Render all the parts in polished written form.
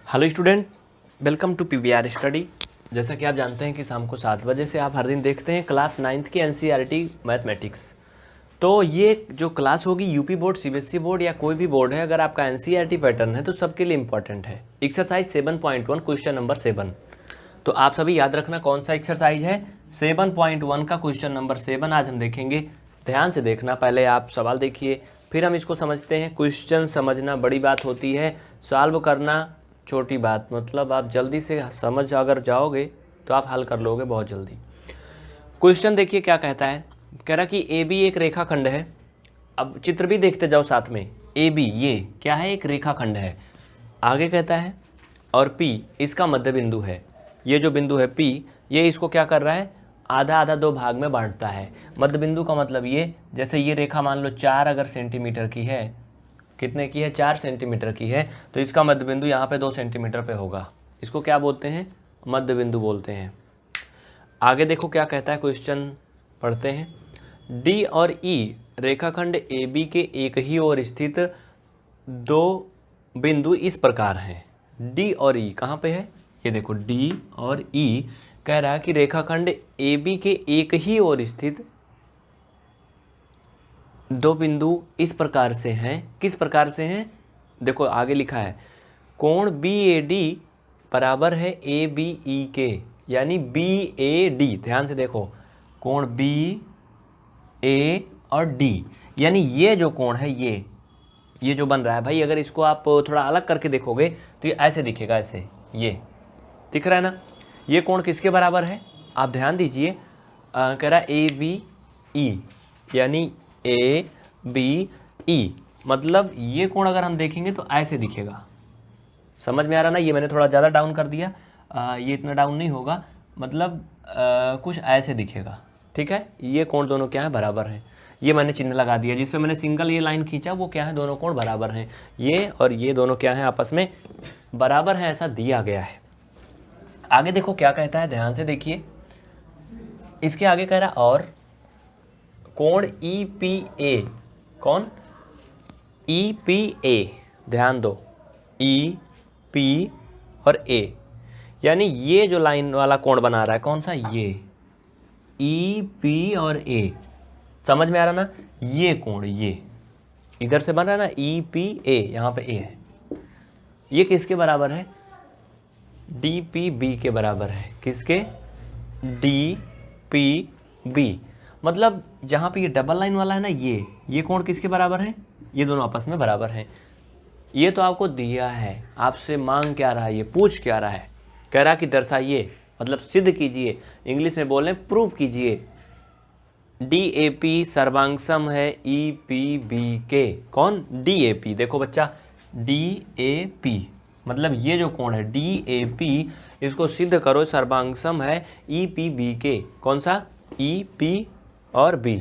Hello student, welcome to PVR study. जैसा कि आप जानते हैं कि शाम को 7 बजे से आप हर दिन देखते हैं क्लास 9th की एनसीईआरटी मैथमेटिक्स। तो ये जो क्लास होगी यूपी बोर्ड, सीबीएसई बोर्ड या कोई भी बोर्ड है, अगर आपका एनसीईआरटी पैटर्न है तो सबके लिए इंपॉर्टेंट है। Exercise 7.1 question number 7। तो आप सभी याद रखना कौन सा एक्सरसाइज है। 7.1 का क्वेश्चन नंबर 7 आज हम देखेंगे। ध्यान से देखना, पहले आप सवाल देखिए फिर हम इसको समझते हैं। क्वेश्चन समझना बड़ी बात होती है, सॉल्व करना छोटी बात। मतलब आप जल्दी से समझ अगर जाओगे तो आप हल कर लोगे बहुत जल्दी। क्वेश्चन देखिए क्या कहता है। कह रहा कि ए बी एक रेखाखंड है। अब चित्र भी देखते जाओ साथ में। ए बी ये क्या है, एक रेखाखंड है। आगे कहता है और पी इसका मध्य बिंदु है। ये जो बिंदु है पी, ये इसको क्या कर रहा है, आधा आधा दो भाग में बांटता है। मध्य बिंदु का मतलब ये, जैसे ये रेखा मान लो 4 अगर सेंटीमीटर की है, कितने की है, 4 सेंटीमीटर की है, तो इसका मध्य बिंदु यहाँ पे 2 सेंटीमीटर पे होगा। इसको क्या बोलते हैं, मध्य बिंदु बोलते हैं। आगे देखो क्या कहता है, क्वेश्चन पढ़ते हैं। डी और ई रेखाखंड ए बी के एक ही ओर स्थित दो बिंदु इस प्रकार हैं। डी और ई कहाँ पे है, ये देखो डी और ई कह रहा है कि रेखाखंड ए बी के एक ही ओर स्थित दो बिंदु इस प्रकार से हैं। किस प्रकार से हैं, देखो आगे लिखा है कोण बी ए डी बराबर है ए बी ई के, यानी बी ए डी। ध्यान से देखो, कोण बी ए और डी, यानी ये जो कोण है ये जो बन रहा है भाई, अगर इसको आप थोड़ा अलग करके देखोगे तो ये ऐसे दिखेगा, ऐसे ये दिख रहा है ना। ये कोण किसके बराबर है, आप ध्यान दीजिए। कह रहा है ए बी ई, यानी ए बी ई, मतलब ये कोण अगर हम देखेंगे तो ऐसे दिखेगा। समझ में आ रहा ना, ये मैंने थोड़ा ज़्यादा डाउन कर दिया, ये इतना डाउन नहीं होगा, मतलब कुछ ऐसे दिखेगा। ठीक है, ये कोण दोनों क्या है, बराबर हैं। ये मैंने चिन्ह लगा दिया, जिस पे मैंने सिंगल ये लाइन खींचा वो क्या है, दोनों कोण बराबर हैं। ये और ये दोनों क्या है, आपस में बराबर है, ऐसा दिया गया है। आगे देखो क्या कहता है, ध्यान से देखिए। इसके आगे कह रहा और कोण ई पी ए, कौन, ई पी ए, ध्यान दो, ई पी और ए, यानी ये जो लाइन वाला कोण बना रहा है कौन सा, ये ई पी और ए। समझ में आ रहा ना, ये कोण ये इधर से बन रहा है ना, ई पी ए, यहाँ पे ए है। ये किसके बराबर है, डी पी बी के बराबर है। किसके, डी पी बी, मतलब जहाँ पे ये डबल लाइन वाला है ना, ये कोण किसके बराबर है, ये दोनों आपस में बराबर हैं। ये तो आपको दिया है, आपसे मांग क्या रहा है, ये पूछ क्या रहा है, कह रहा कि दर्शाइए, मतलब सिद्ध कीजिए, इंग्लिश में बोलें प्रूव कीजिए। डी ए पी सर्वांगसम है ई पी बी के। कौन, डी ए पी, देखो बच्चा डी ए पी, मतलब ये जो कोण है डी ए पी, इसको सिद्ध करो सर्वांगसम है ई पी बी के। कौन सा, ई पी और बी।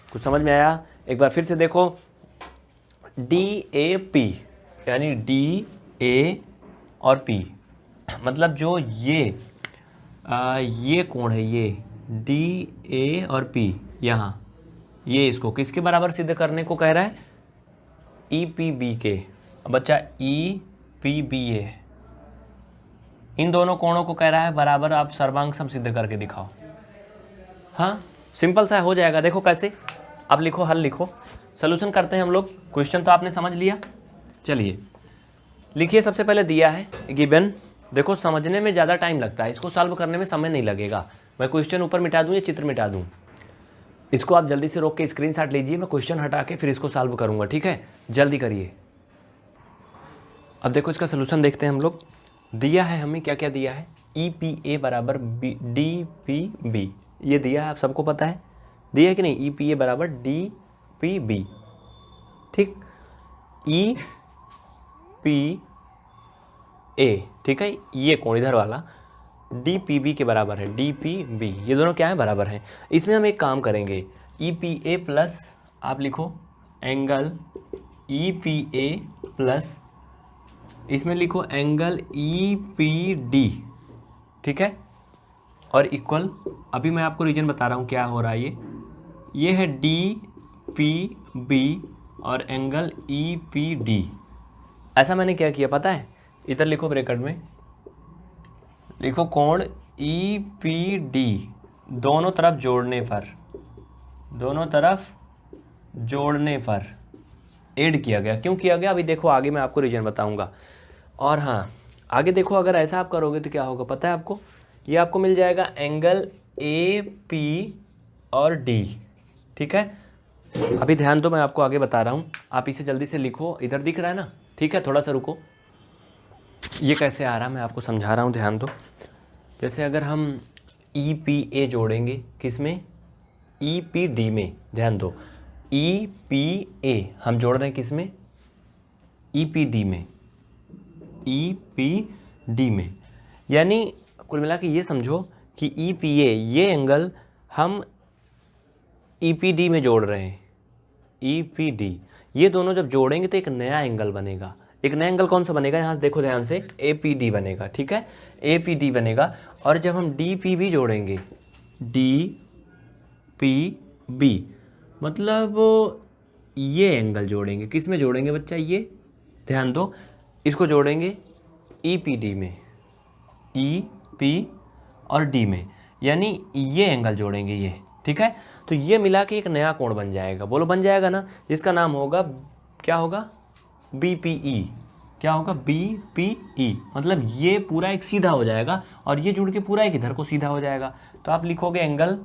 कुछ समझ में आया, एक बार फिर से देखो। डी ए पी यानी डी ए और पी, मतलब जो ये कोण है, ये डी ए और पी, यहाँ ये इसको किसके बराबर सिद्ध करने को कह रहा है, ई पी बी के। बच्चा ई पी बी ए, इन दोनों कोणों को कह रहा है बराबर, आप सर्वांग सम सिद्ध करके दिखाओ। हाँ, सिंपल सा हो जाएगा। देखो कैसे, अब लिखो, हल लिखो, सॉल्यूशन करते हैं हम लोग। क्वेश्चन तो आपने समझ लिया, चलिए लिखिए। सबसे पहले दिया है गिवन, देखो समझने में ज़्यादा टाइम लगता है, इसको सॉल्व करने में समय नहीं लगेगा। मैं क्वेश्चन ऊपर मिटा दूँ या चित्र मिटा दूँ, इसको आप जल्दी से रोक के स्क्रीनशॉट लीजिए, मैं क्वेश्चन हटा के फिर इसको सॉल्व करूँगा। ठीक है, जल्दी करिए। अब देखो इसका सोल्यूशन देखते हैं हम लोग। दिया है हमें, क्या क्या दिया है, ई पी ए बराबर डी पी बी, ये दिया है, आप सबको पता है, दिया है कि नहीं, ई पी ए बराबर डी पी बी। ठीक, ई पी ए, ठीक है, ये कोण इधर वाला डी पी बी के बराबर है, डी पी बी, ये दोनों क्या है, बराबर हैं। इसमें हम एक काम करेंगे, ई पी ए प्लस, आप लिखो angle E P A plus, इसमें लिखो एंगल ई पी डी। ठीक है, और इक्वल, अभी मैं आपको रीजन बता रहा हूँ क्या हो रहा है। ये है डी पी बी और एंगल ई पी डी। ऐसा मैंने क्या किया पता है, इधर लिखो ब्रैकेट में, लिखो कोण EPD दोनों तरफ जोड़ने पर ऐड किया गया। क्यों किया गया अभी देखो, आगे मैं आपको रीजन बताऊंगा। और हाँ, आगे देखो, अगर ऐसा आप करोगे तो क्या होगा पता है आपको, ये आपको मिल जाएगा एंगल AP और D। ठीक है, अभी ध्यान दो, मैं आपको आगे बता रहा हूँ, आप इसे जल्दी से लिखो। इधर दिख रहा है ना? ठीक है, थोड़ा सा रुको, ये कैसे आ रहा है मैं आपको समझा रहा हूँ, ध्यान दो। जैसे अगर हम EPA जोड़ेंगे किस में? EPD में। ध्यान दो, EPA हम जोड़ रहे हैं किस में? EPD में। EPD में, यानी कुल मिला के ये समझो कि EPA ये एंगल हम EPD में जोड़ रहे हैं। EPD ये दोनों जब जोड़ेंगे तो एक नया एंगल बनेगा। एक नया एंगल कौन सा बनेगा? यहाँ से देखो ध्यान से, APD बनेगा। ठीक है, APD बनेगा। और जब हम DPB जोड़ेंगे, DPB मतलब ये एंगल जोड़ेंगे, किस में जोड़ेंगे बच्चा? ये ध्यान दो, इसको जोड़ेंगे EPD में, EP और D में, यानी ये एंगल जोड़ेंगे ये। ठीक है, तो ये मिला के एक नया कोण बन जाएगा। बोलो बन जाएगा ना? जिसका नाम होगा, क्या होगा? BPE। क्या होगा? BPE मतलब ये पूरा एक सीधा हो जाएगा और ये जुड़ के पूरा एक इधर को सीधा हो जाएगा। तो आप लिखोगे एंगल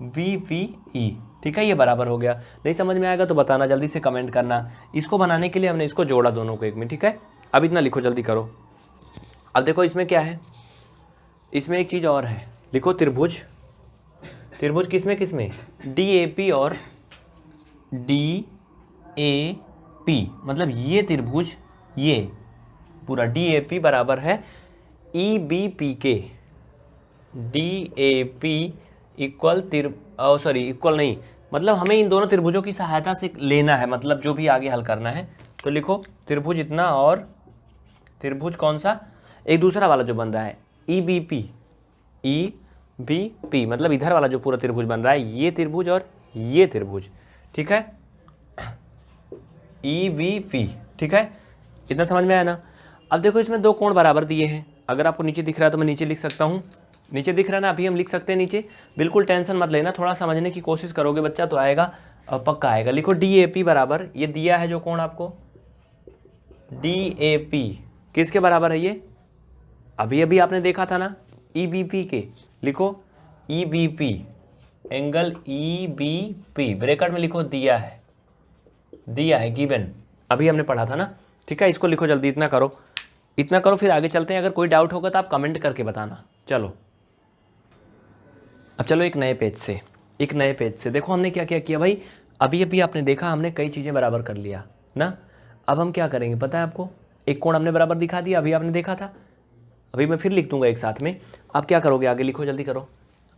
VPE। ठीक है, ये बराबर हो गया। नहीं समझ में आएगा तो बताना, जल्दी से कमेंट करना। इसको बनाने के लिए हमने इसको जोड़ा दोनों को एक में। ठीक है, अब इतना लिखो, जल्दी करो। अब देखो इसमें क्या है, इसमें एक चीज़ और है, लिखो त्रिभुज। त्रिभुज किसमें किसमें? DAP और DAP मतलब ये त्रिभुज, ये पूरा DAP बराबर है EBP के। DAP इक्वल इक्वल नहीं, मतलब हमें इन दोनों त्रिभुजों की सहायता से लेना है, मतलब जो भी आगे हल करना है। तो लिखो त्रिभुज इतना और त्रिभुज कौन सा? एक दूसरा वाला जो बन रहा है EBP। EBP मतलब इधर वाला जो पूरा त्रिभुज बन रहा है, ये त्रिभुज और ये त्रिभुज। ठीक है, EBP। ठीक है, इतना समझ में आया ना? अब देखो इसमें दो कोण बराबर दिए हैं। अगर आपको नीचे दिख रहा है तो मैं नीचे लिख सकता हूँ। नीचे दिख रहा है ना? अभी हम लिख सकते हैं नीचे। बिल्कुल टेंशन मत लेना, थोड़ा समझने की कोशिश करोगे बच्चा तो आएगा, पक्का आएगा। लिखो DAP बराबर, ये दिया है जो कोण आपको, DAP किसके बराबर है? ये अभी अभी आपने देखा था ना, EBP के। लिखो EBP, एंगल EBP ब्रैकेट में लिखो, दिया है गिवन, अभी हमने पढ़ा था ना। ठीक है, इसको लिखो जल्दी, इतना करो फिर आगे चलते हैं। अगर कोई डाउट होगा तो आप कमेंट करके बताना। चलो अब चलो एक नए पेज से देखो हमने क्या क्या किया भाई। अभी अभी आपने देखा, हमने कई चीज़ें बराबर कर लिया ना। अब हम क्या करेंगे पता है आपको? एक कोण हमने बराबर दिखा दिया, अभी आपने देखा था। अभी मैं फिर लिख दूंगा एक साथ में। आप क्या करोगे? आगे लिखो, जल्दी करो,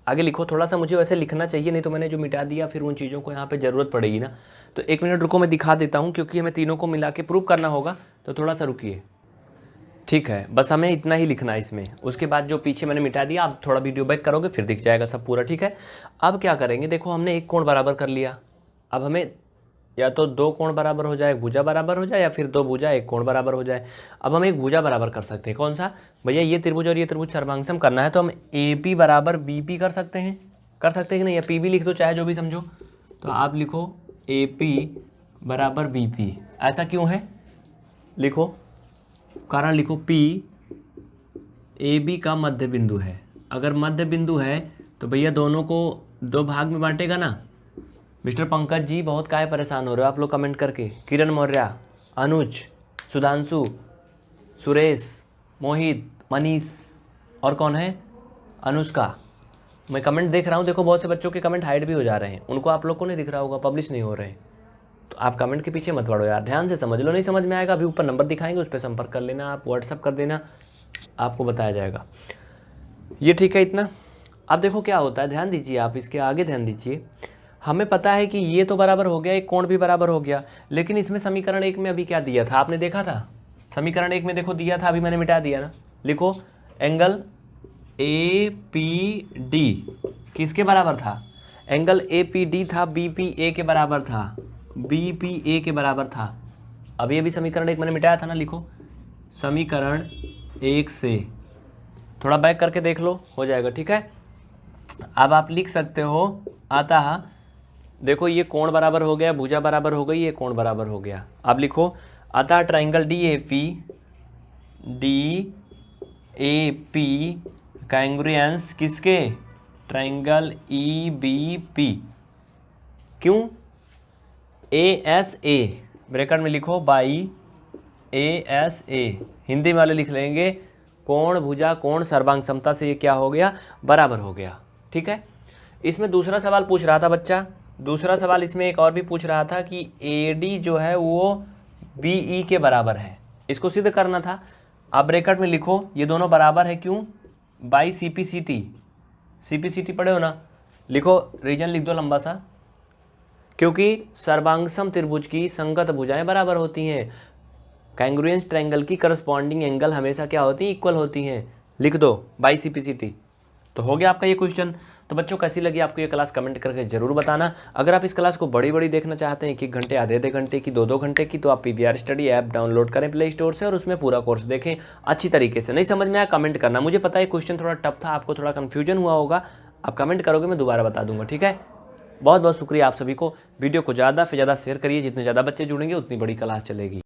आगे लिखो। थोड़ा सा मुझे वैसे लिखना चाहिए, नहीं तो मैंने जो मिटा दिया फिर उन चीज़ों को यहाँ पे ज़रूरत पड़ेगी ना। तो एक मिनट रुको, मैं दिखा देता हूँ, क्योंकि हमें तीनों को मिला के प्रूव करना होगा, तो थोड़ा सा रुकिए। ठीक है, बस हमें इतना ही लिखना है इसमें। उसके बाद जो पीछे मैंने मिटा दिया, आप थोड़ा वीडियो बैक करोगे फिर दिख जाएगा सब पूरा। ठीक है, अब क्या करेंगे? देखो हमने एक कोण बराबर कर लिया। अब हमें या तो दो कोण बराबर हो जाए, एक भुजा बराबर हो जाए, या फिर दो भुजा एक कोण बराबर हो जाए। अब हम एक भुजा बराबर कर सकते हैं। कौन सा भैया? ये त्रिभुज और ये त्रिभुज सर्वांगसम करना है, तो हम AP बराबर BP कर सकते हैं कि नहीं? या PB लिख दो, चाहे जो भी समझो। तो आप लिखो AP बराबर BP। ऐसा क्यों है? लिखो कारण, लिखो P AB का मध्य बिंदु है। अगर मध्य बिंदु है तो भैया दोनों को दो भाग में बांटेगा ना। मिस्टर पंकज जी बहुत काहे परेशान हो रहे हो आप लोग कमेंट करके? किरण मौर्य, अनुज, सुधांशु, सुरेश, मोहित, मनीष और कौन है? अनुष्का। मैं कमेंट देख रहा हूँ, देखो बहुत से बच्चों के कमेंट हाइड भी हो जा रहे हैं, उनको आप लोग को नहीं दिख रहा होगा, पब्लिश नहीं हो रहे हैं। तो आप कमेंट के पीछे मत पड़ो यार, ध्यान से समझ लो। नहीं समझ में आएगा, अभी ऊपर नंबर दिखाएंगे, उस पर संपर्क कर लेना, आप व्हाट्सअप कर देना, आपको बताया जाएगा। ये ठीक है इतना। अब देखो क्या होता है, ध्यान दीजिए आप, इसके आगे ध्यान दीजिए। हमें पता है कि ये तो बराबर हो गया, एक कोण भी बराबर हो गया, लेकिन इसमें समीकरण 1 में अभी क्या दिया था आपने देखा था? समीकरण 1 में देखो दिया था, अभी मैंने मिटा दिया ना। लिखो एंगल APD किसके बराबर था? एंगल APD था BPA के बराबर था, BPA के बराबर था। अभी अभी समीकरण 1 मैंने मिटाया था ना। लिखो समीकरण 1 से, थोड़ा बैक करके देख लो, हो जाएगा, ठीक है। अब आप लिख सकते हो, अतः देखो ये कोण बराबर हो गया, भुजा बराबर हो गई, ये कोण बराबर हो गया। अब लिखो, अतः ट्राइंगल DAP कांग्रुएंस किसके, ट्राइंगल EBP, क्यों, ASA ब्रैकेट में लिखो बाई ASA, हिंदी में वाले लिख लेंगे कोण भुजा कोण सर्वांग समता से ये क्या हो गया, बराबर हो गया, ठीक है। इसमें दूसरा सवाल पूछ रहा था बच्चा, दूसरा सवाल इसमें एक और भी पूछ रहा था कि AD जो है वो BE के बराबर है, इसको सिद्ध करना था। अब ब्रैकेट में लिखो ये दोनों बराबर है, क्यों, बाई CPCT पढ़े हो ना, लिखो रीजन लिख दो लंबा सा, क्योंकि सर्वांगसम त्रिभुज की संगत भुजाएं बराबर होती हैं, कांग्रुएंस ट्रायंगल की करस्पॉन्डिंग एंगल हमेशा क्या होती हैं, इक्वल होती हैं, लिख दो बाई CPCT। तो हो गया आपका ये क्वेश्चन। तो बच्चों कैसी लगी आपको ये क्लास कमेंट करके जरूर बताना। अगर आप इस क्लास को बड़ी बड़ी देखना चाहते हैं, 1-1 घंटे, आधे घंटे की, 2-2 घंटे की, तो आप PVR स्टडी ऐप डाउनलोड करें प्ले स्टोर से और उसमें पूरा कोर्स देखें अच्छी तरीके से। नहीं समझ में आया कमेंट करना, मुझे पता है क्वेश्चन थोड़ा टफ था, आपको थोड़ा कन्फ्यूजन हुआ होगा, आप कमेंट करोगे मैं दोबारा बता दूंगा, ठीक है। बहुत बहुत शुक्रिया आप सभी को। वीडियो को ज़्यादा से ज़्यादा शेयर करिए, जितने ज़्यादा बच्चे जुड़ेंगे उतनी बड़ी क्लास चलेगी।